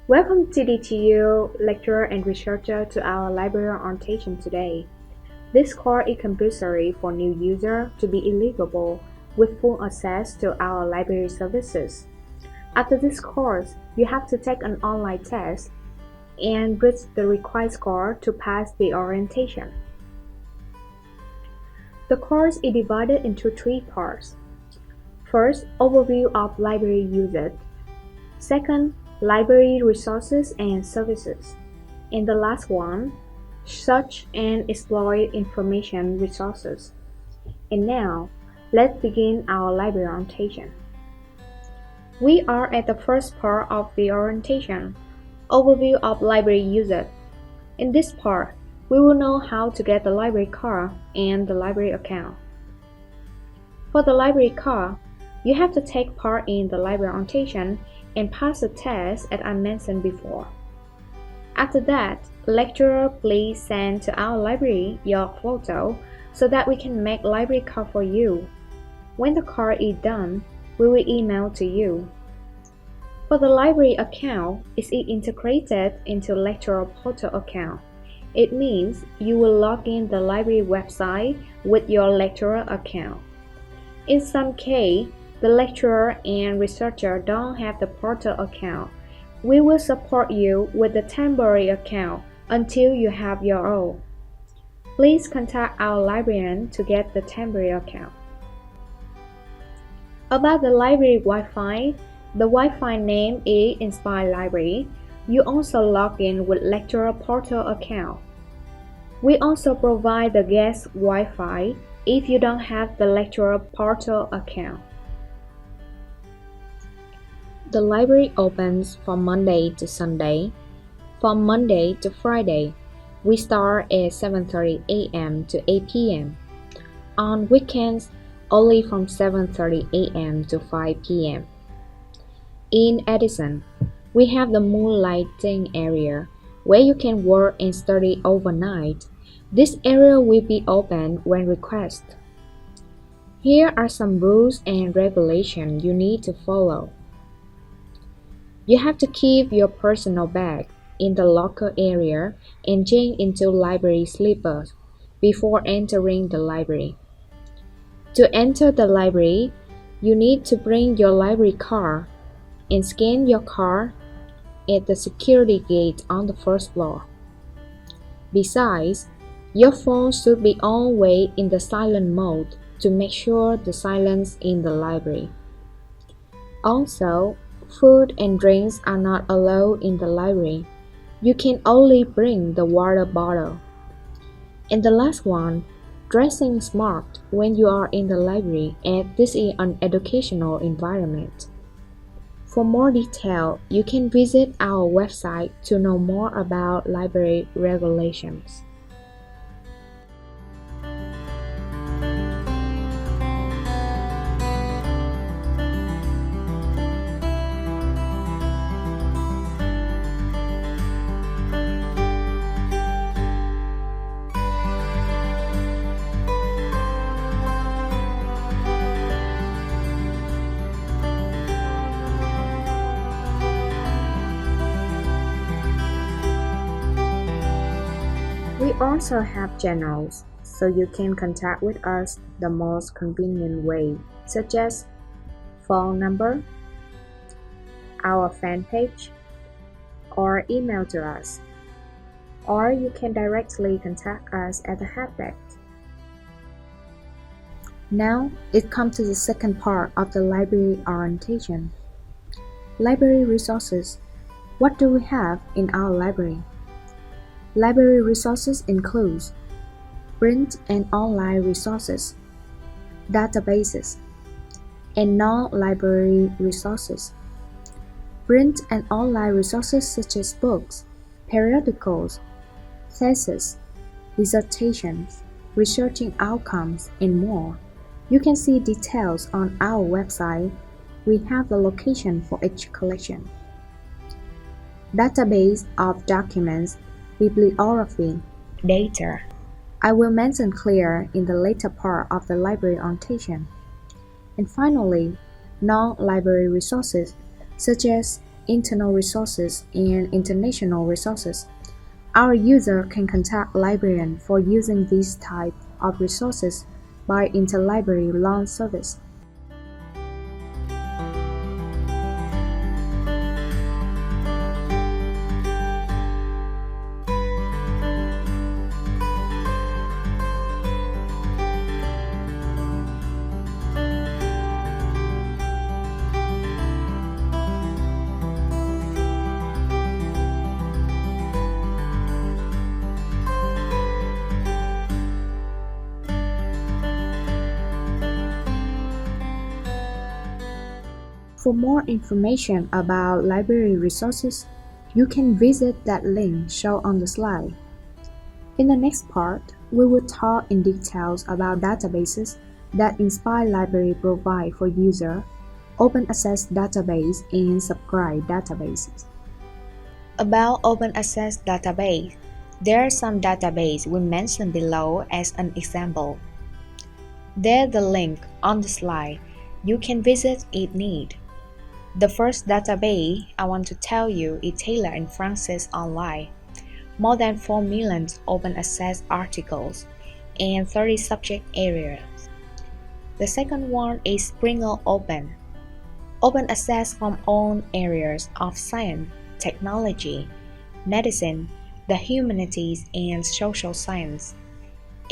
Welcome TDTU lecturer and researcher to our library orientation today. This course is compulsory for new users to be eligible with full access to our library services. After this course, you have to take an online test and reach the required score to pass the orientation. The course is divided into three parts. First, overview of library usage. Second, library resources and services. And the last one, search and exploit information resources. And now, let's begin our library orientation. We are at the first part of the orientation, overview of library usage. In this part, we will know how to get the library card and the library account. For the library card, you have to take part in the library orientation and pass the test as I mentioned before. After that, lecturer please send to our library your photo so that we can make library card for you. When the card is done, we will email to you. For the library account, it is integrated into lecturer portal account. It means you will log in the library website with your lecturer account. In some case, the lecturer and researcher don't have the portal account. We will support you with the temporary account until you have your own. Please contact our librarian to get the temporary account. About the library Wi-Fi, the Wi-Fi name is Inspire Library. You also log in with lecturer portal account. We also provide the guest Wi-Fi if you don't have the lecturer portal account. The library opens from Monday to Sunday. From Monday to Friday, we start at 7:30 a.m. to 8 p.m. On weekends, only from 7:30 a.m. to 5 p.m. In addition, we have the moonlighting area where you can work and study overnight. This area will be open when requested. Here are some rules and regulations you need to follow. You have to keep your personal bag in the locker area and change into library slippers before entering the library. To enter the library, you need to bring your library card and scan your card at the security gate on the first floor. Besides, your phone should be always in the silent mode to make sure the silence in the library. Also, food and drinks are not allowed in the library. You can only bring the water bottle. And the last one, dressing smart when you are in the library, as this is an educational environment. For more detail, you can visit our website to know more about library regulations. We also have channels, so you can contact with us the most convenient way, such as phone number, our fan page, or email to us. Or you can directly contact us at the helpdesk. Now, it comes to the second part of the library orientation. Library resources. What do we have in our library? Library resources include print and online resources, databases, and non-library resources. Print and online resources such as books, periodicals, theses, dissertations, researching outcomes, and more. You can see details on our website. We have the location for each collection. Database of documents, bibliography, data. I will mention clear in the later part of the library orientation. And finally, non-library resources such as internal resources, and international resources. Our user can contact librarian for using these type of resources by interlibrary loan service. For more information about library resources, you can visit that link shown on the slide. In the next part, we will talk in details about databases that Inspire Library provide for user, open access database, and subscribe databases. About open access database, there are some databases we mention below as an example. There's the link on the slide. You can visit if need. The first database I want to tell you is Taylor and Francis Online. More than 4 million open access articles and 30 subject areas. The second one is Springer Open. Open access from all areas of science, technology, medicine, the humanities and social science,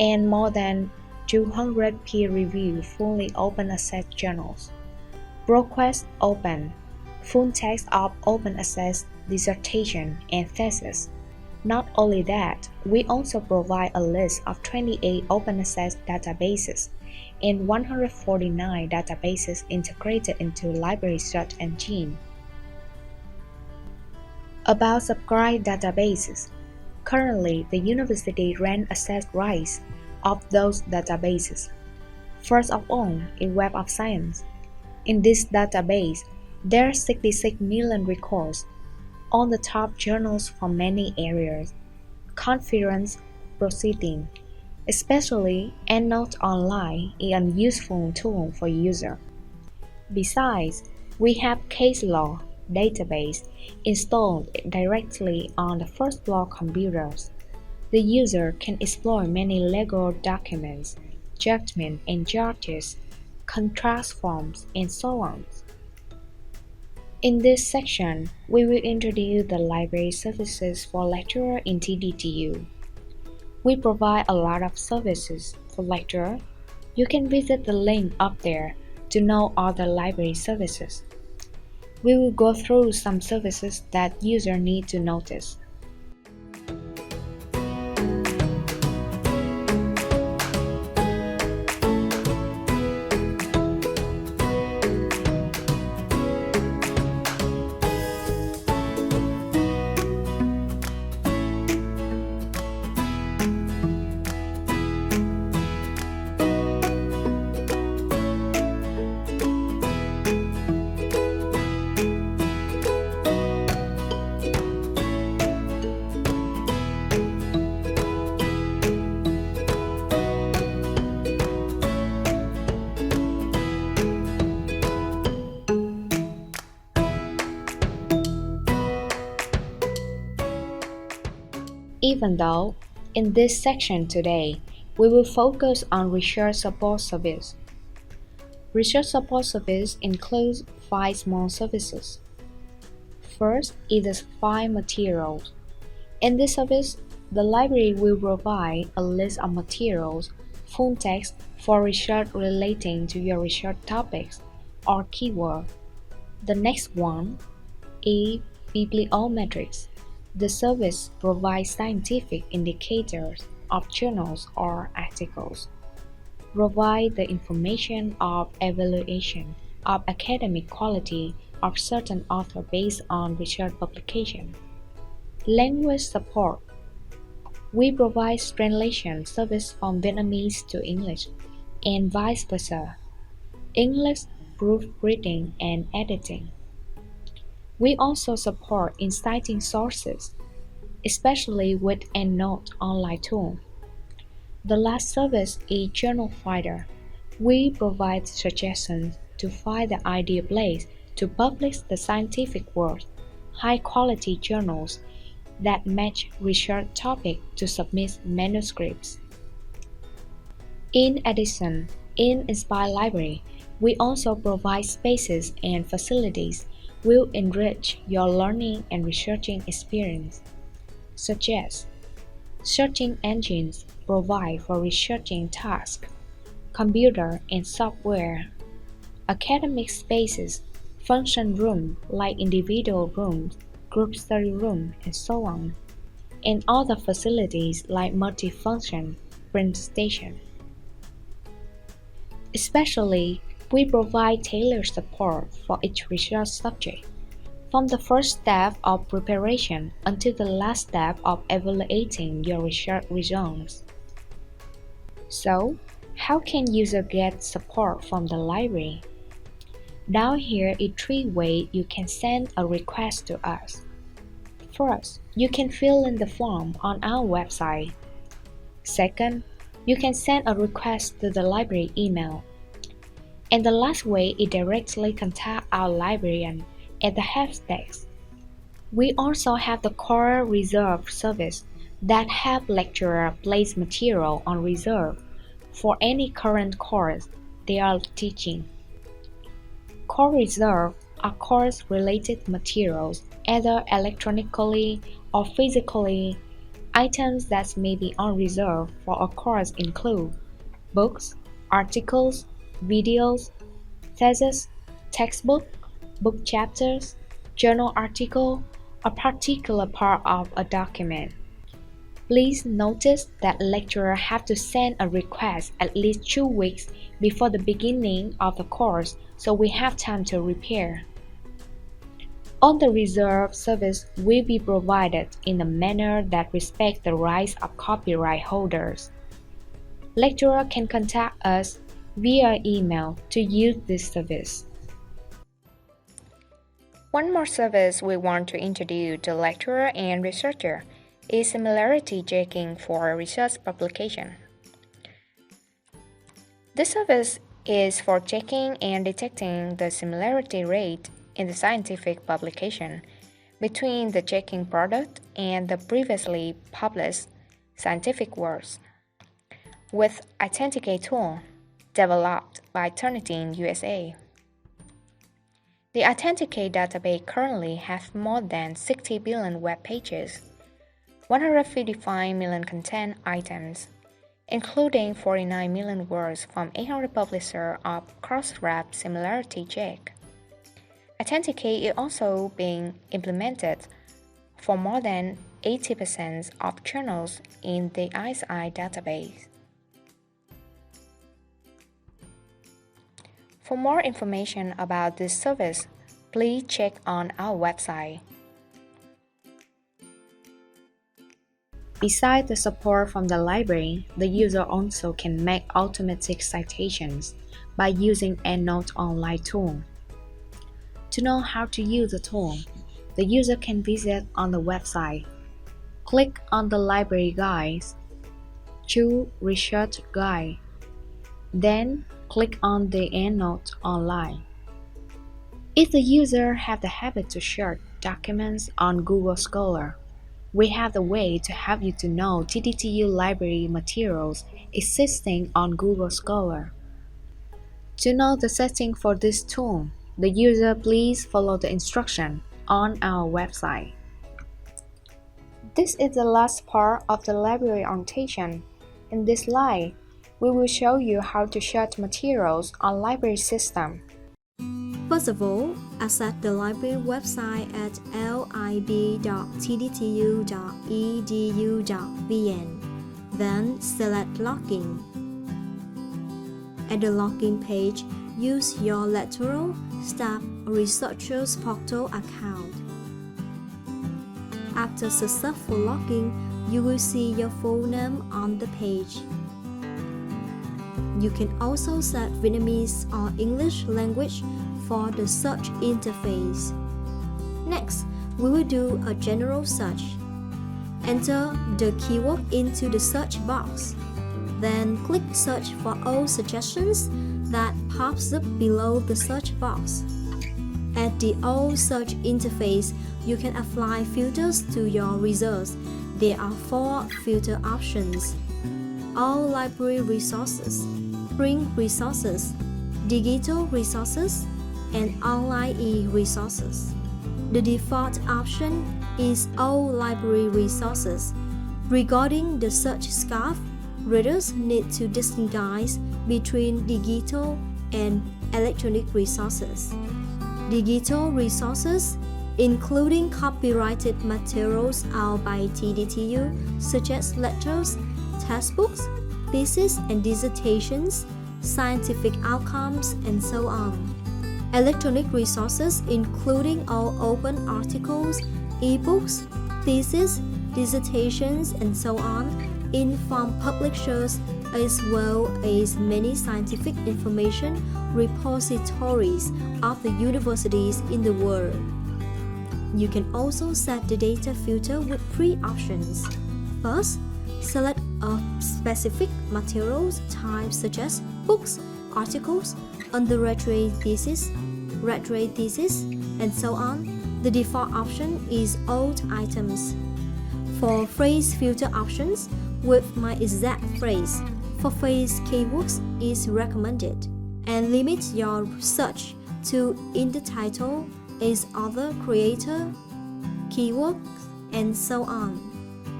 and more than 200 peer-reviewed fully open access journals. ProQuest Open, full text of open access dissertation and thesis. Not only that, we also provide a list of 28 open access databases and 149 databases integrated into library search engine. About subscribed databases, currently the university rent access rights of those databases. First of all, in Web of Science. In this database, there are 66 million records on the top journals from many areas, conference proceedings, especially EndNote Online is a useful tool for users. Besides, we have case law database installed directly on the first floor computers. The user can explore many legal documents, judgments and charges, contract forms, and so on. In this section, we will introduce the library services for lecturers in TDTU. We provide a lot of services for lecturers. You can visit the link up there to know all the library services. We will go through some services that users need to notice. Even though, in this section today, we will focus on Research Support Service. Research Support Service includes 5 small services. First is the Find Materials. In this service, the library will provide a list of materials, full text for research relating to your research topics or keyword. The next one is Bibliometrics. The service provides scientific indicators of journals or articles, provide the information of evaluation of academic quality of certain authors based on research publication. Language support. We provide translation service from Vietnamese to English and vice versa. English proofreading and editing. We also support in citing sources, especially with EndNote Online tool. The last service is Journal Finder. We provide suggestions to find the ideal place to publish the scientific work high-quality journals that match research topics to submit manuscripts. In addition, in Inspire Library, we also provide spaces and facilities will enrich your learning and researching experience, such as searching engines provide for researching tasks, computer and software, academic spaces, function rooms like individual rooms, group study room, and so on, and other facilities like multifunction print station. Especially, we provide tailored support for each research subject, from the first step of preparation until the last step of evaluating your research results. So, how can users get support from the library? Down here is 3 ways you can send a request to us. First, you can fill in the form on our website. Second, you can send a request to the library email. And the last way is directly contact our librarian at the help desk. We also have the core reserve service that help lecturers place material on reserve for any current course they are teaching. Core reserve are course-related materials, either electronically or physically. Items that may be on reserve for a course include books, articles, videos, thesis, textbook, book chapters, journal article, a particular part of a document. Please notice that lecturers have to send a request at least 2 weeks before the beginning of the course so we have time to prepare. All the reserve service will be provided in a manner that respects the rights of copyright holders. Lecturers can contact us via email to use this service. One more service we want to introduce to lecturer and researcher is similarity checking for research publication. This service is for checking and detecting the similarity rate in the scientific publication between the checking product and the previously published scientific works. With Authenticate tool developed by Turnitin USA. The Authenticate database currently has more than 60 billion web pages, 155 million content items, including 49 million words from 800 publishers of Cross-Reference Similarity Check. Authenticate is also being implemented for more than 80% of journals in the ISI database. For more information about this service, please check on our website. Besides the support from the library, the user also can make automatic citations by using EndNote Online tool. To know how to use the tool, the user can visit on the website. Click on the Library Guides, choose Research Guide, then click on the EndNote Online. If the user has the habit to search documents on Google Scholar, we have the way to help you to know TDTU library materials existing on Google Scholar. To know the setting for this tool, the user please follow the instruction on our website. This is the last part of the library orientation. In this slide, we will show you how to search materials on library system. First of all, access the library website at lib.tdtu.edu.vn. Then select Login. At the login page, use your lecturer, staff, or researcher's portal account. After successful login, you will see your full name on the page. You can also set Vietnamese or English language for the search interface. Next, we will do a general search. Enter the keyword into the search box. Then click Search for all suggestions that pops up below the search box. At the old search interface, you can apply filters to your results. There are 4 filter options: all library resources, print resources, digital resources, and online e-resources. The default option is all library resources. Regarding the search scope, readers need to distinguish between digital and electronic resources. Digital resources, including copyrighted materials owned by TDTU, such as letters, textbooks, theses and dissertations, scientific outcomes, and so on. Electronic resources, including all open articles, ebooks, theses, dissertations, and so on, inform publishers as well as many scientific information repositories of the universities in the world. You can also set the data filter with 3 options. First, select a specific materials type such as books, articles, undergraduate thesis, graduate thesis, and so on. The default option is all items. For phrase filter options, with my exact phrase, for phrase keywords is recommended, and limit your search to in the title, as author, creator, keywords, and so on.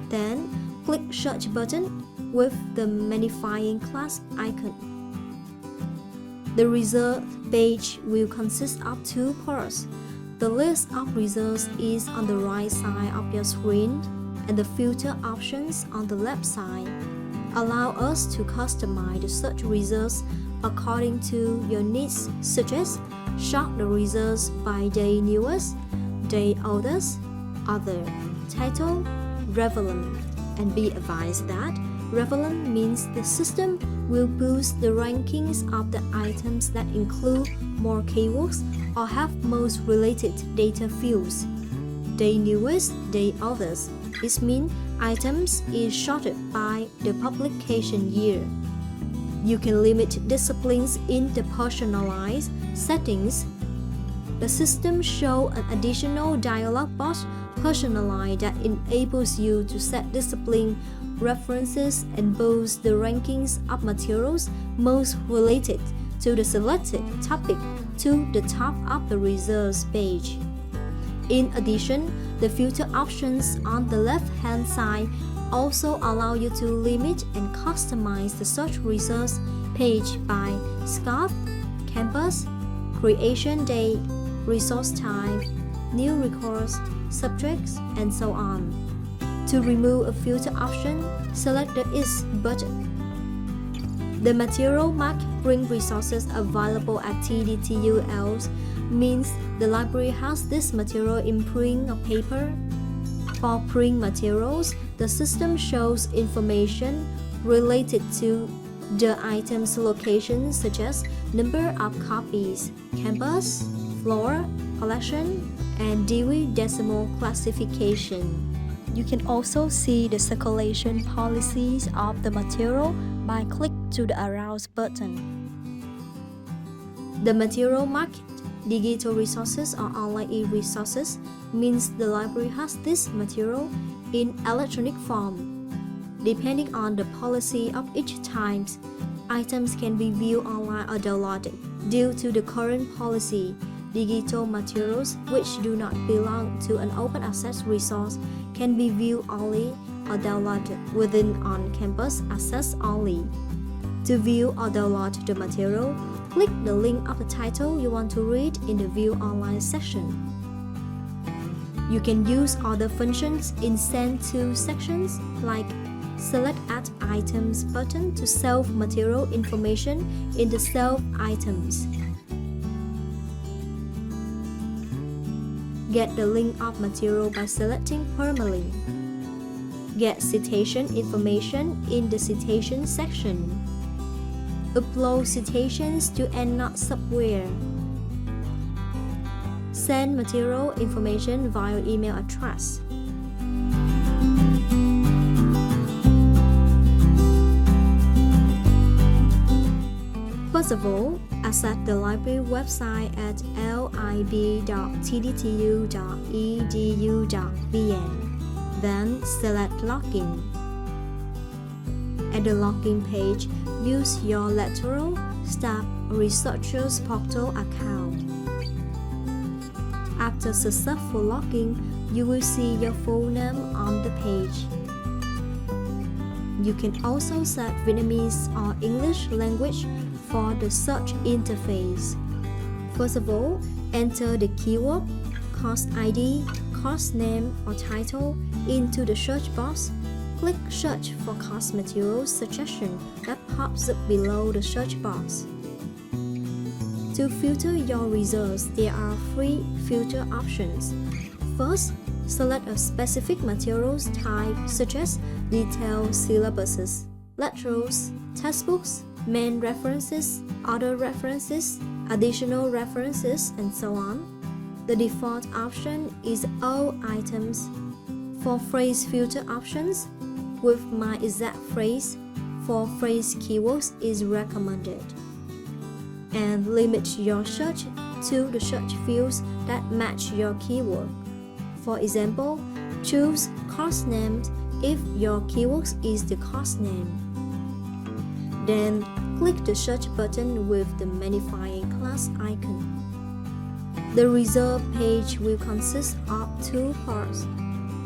Then click search button with the magnifying glass icon. The result page will consist of 2 parts. The list of results is on the right side of your screen, and the filter options on the left side. Allow us to customize the search results according to your needs, such as sort the results by day newest, day oldest, other, title, relevant, and be advised that relevant means the system will boost the rankings of the items that include more keywords or have most related data fields. Day newest, day oldest. This means items is sorted by the publication year. You can limit disciplines in the personalized settings. The system shows an additional dialog box personalized that enables you to set discipline references and boost the rankings of materials most related to the selected topic to the top of the results page. In addition, the filter options on the left-hand side also allow you to limit and customize the search results page by scope, campus, creation date, resource type, new records, subjects, and so on. To remove a filter option, select the Is button. The material marked Print Resources available at TDTUL means the library has this material in print or paper. For print materials, the system shows information related to the item's location, such as number of copies, campus, floor, collection, and Dewey Decimal classification. You can also see the circulation policies of the material by click to the Arouse button. The material marked Digital Resources or Online e-resources means the library has this material in electronic form. Depending on the policy of each type, items can be viewed online or downloaded. Due to the current policy, digital materials which do not belong to an open access resource can be viewed only or downloaded within on-campus access only. To view or download the material, click the link of the title you want to read in the View Online section. You can use other functions in Send to sections like select Add Items button to save material information in the Save Items. Get the link of material by selecting Permalink. Get citation information in the Citation section. Upload citations to EndNote software. Send material information via email address. First of all, access the library website at library.tdtu.edu. ib.tdtu.edu.vn. Then select Login. At the login page, use your lateral staff researcher's portal account. After successful login, you will see your full name on the page. You can also set Vietnamese or English language for the search interface. First of all, enter the keyword, course ID, course name or title into the search box. Click Search for course materials suggestion that pops up below the search box. To filter your results, there are 3 filter options. First, select a specific materials type such as detailed syllabuses, laterals, textbooks, main references, other references, additional references, and so on. The default option is all items. For phrase filter options, with my exact phrase, for phrase keywords is recommended. And limit your search to the search fields that match your keyword. For example, choose course name if your keyword is the course name. Then click the search button with the magnifying glass icon. The result page will consist of 2 parts.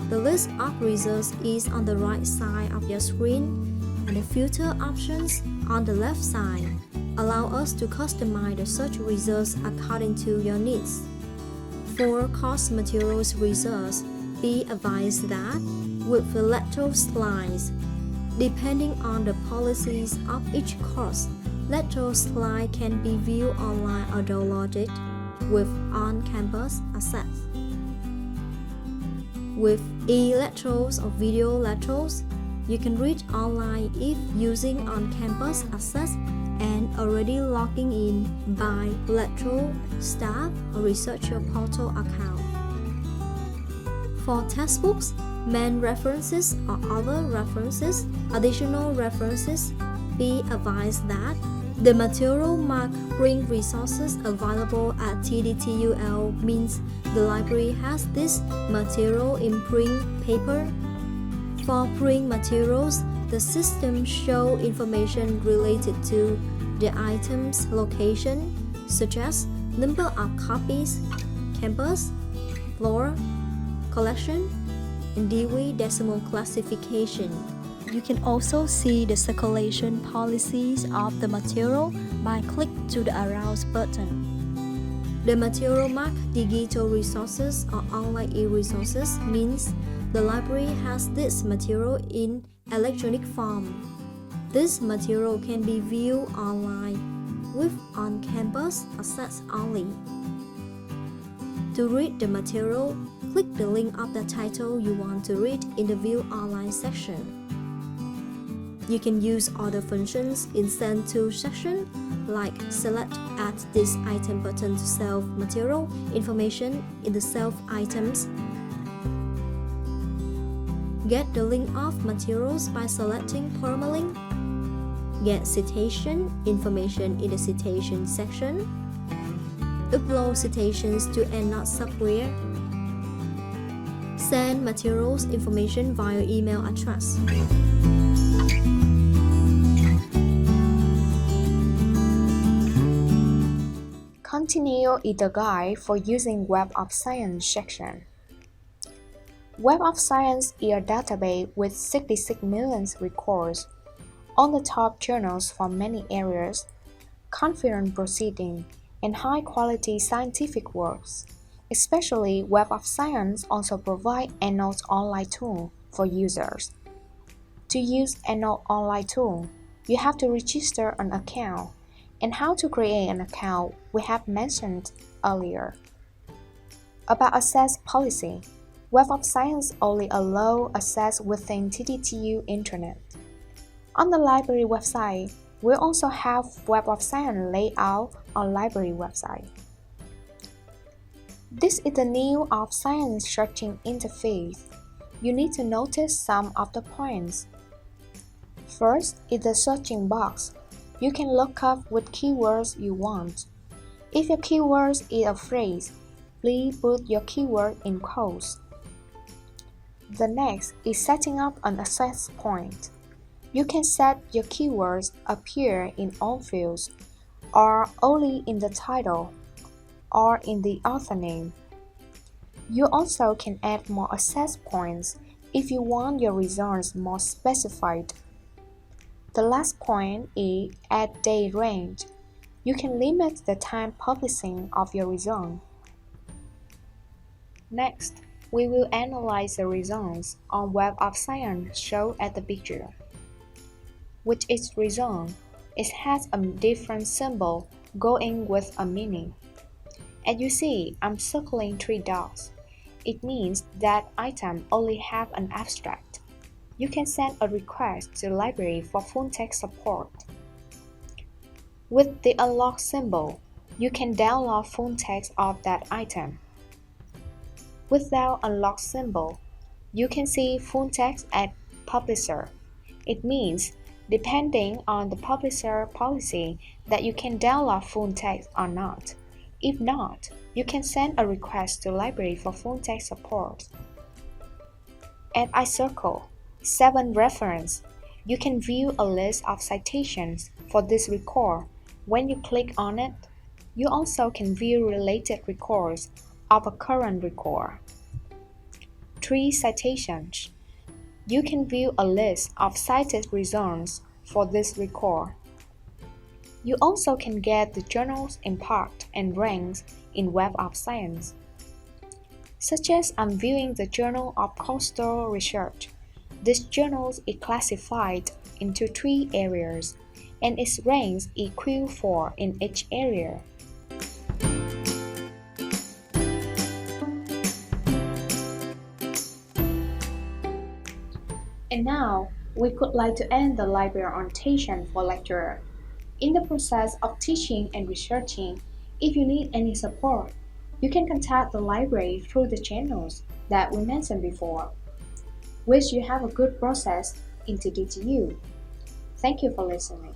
The list of results is on the right side of your screen, and the filter options on the left side allow us to customize the search results according to your needs. For course materials results, be advised that with the lateral slides, depending on the policies of each course, lateral slide can be viewed online or downloaded with on-campus access. With e-laterals or video laterals, you can read online if using on-campus access and already logging in by lateral staff or researcher portal account. For textbooks, main references or other references, additional references, be advised that the material mark Bring Resources available at TDTUL means the library has this material in print paper. For print materials, the system shows information related to the item's location, such as number of copies, campus, floor, collection, and Dewey Decimal Classification. You can also see the circulation policies of the material by click to the Arouse button. The material marked digital resources or online e-resources means the library has this material in electronic form. This material can be viewed online with on-campus access only. To read the material, click the link of the title you want to read in the View Online section. You can use other functions in Send To section, like select Add this item button to save material information in the Save Items. Get the link of materials by selecting Permalink. Get citation information in the Citation section. Upload citations to EndNote software. Send materials information via email address. Continue is the guide for using Web of Science section. Web of Science is a database with 66 million records on the top journals from many areas, confident proceeding, and high-quality scientific works. Especially, Web of Science also provides EndNote online tool for users. To use EndNote online tool, you have to register an account, and how to create an account we have mentioned earlier. About access policy, Web of Science only allows access within TDTU Internet. On the library website, we also have Web of Science layout on library website. This is the new of Science searching interface. You need to notice some of the points. First is the searching box. You can look up what keywords you want. If your keyword is a phrase, Please put your keyword in quotes. The next is setting up an access point. You can set your keywords appear in all fields, or only in the title, or in the author name. You also can add more access points if you want your results more specified. The last point is add date range. You can limit the time publishing of your result. Next, we will analyze the results on Web of Science shown at the picture. With each result, it has a different symbol going with a meaning. As you see, I'm circling 3 dots. It means that item only have an abstract. You can send a request to the library for full text support. With the unlock symbol, you can download full text of that item. Without unlock symbol, you can see full text at publisher. It means, depending on the publisher policy, that you can download full text or not. If not, you can send a request to the library for full text support. As I circle 7 reference, you can view a list of citations for this record. When you click on it, you also can view related records of a current record. 3 citations. You can view a list of cited results for this record. You also can get the journals impact and ranks in Web of Science. Such as I'm viewing the Journal of Coastal Research. This journal is classified into 3 areas, and its ranks equal 4 in each area. And now, we could like to end the library orientation for lecturer. In the process of teaching and researching, if you need any support, you can contact the library through the channels that we mentioned before. Wish you have a good process into DTU. Thank you for listening.